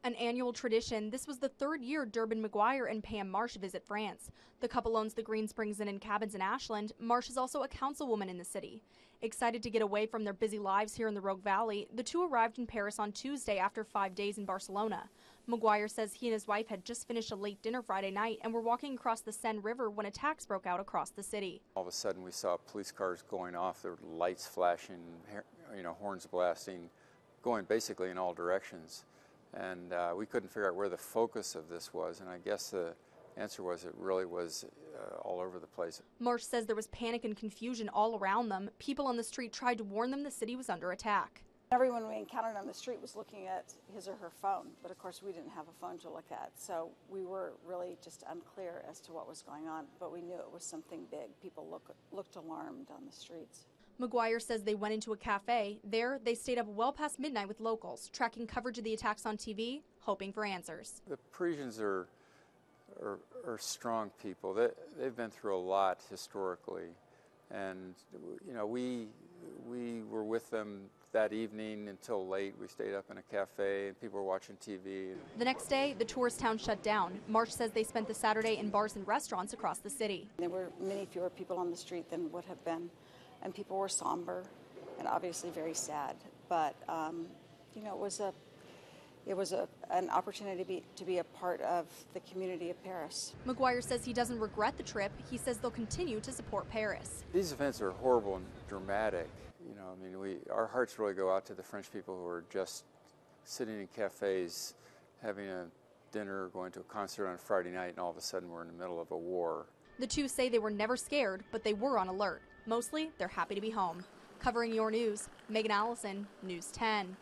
An annual tradition, this was the third year Durbin McGuire and Pam Marsh visit France. The couple owns the Greensprings Inn and Cabins in Ashland. Marsh is also a councilwoman in the city. Excited to get away from their busy lives here in the Rogue Valley, the two arrived in Paris on Tuesday after 5 days in Barcelona. McGuire says he and his wife had just finished a late dinner Friday night and were walking across the Seine River when attacks broke out across the city. All of a sudden we saw police cars going off, their lights flashing, horns blasting, going basically in all directions. And we couldn't figure out where the focus of this was, and I guess the answer was it really was all over the place. Marsh says there was panic and confusion all around them. People on the street tried to warn them the city was under attack. Everyone we encountered on the street was looking at his or her phone, but of course we didn't have a phone to look at, so we were really just unclear as to what was going on, but we knew it was something big. People looked alarmed on the streets. McGuire says they went into a cafe. There, they stayed up well past midnight with locals, tracking coverage of the attacks on TV, hoping for answers. The Parisians are strong people. They've been through a lot historically, and we were with them that evening until late. We stayed up in a cafe, and people were watching TV. The next day, the tourist town shut down. Marsh says they spent the Saturday in bars and restaurants across the city. There were many fewer people on the street than would have been, and people were somber and obviously very sad. But it was an opportunity to be a part of the community of Paris. McGuire says he doesn't regret the trip. He says they'll continue to support Paris. These events are horrible and dramatic. Our hearts really go out to the French people who are just sitting in cafes, having a dinner, going to a concert on a Friday night, and all of a sudden we're in the middle of a war. The two say they were never scared, but they were on alert. Mostly, they're happy to be home. Covering your news, Megan Allison, News 10.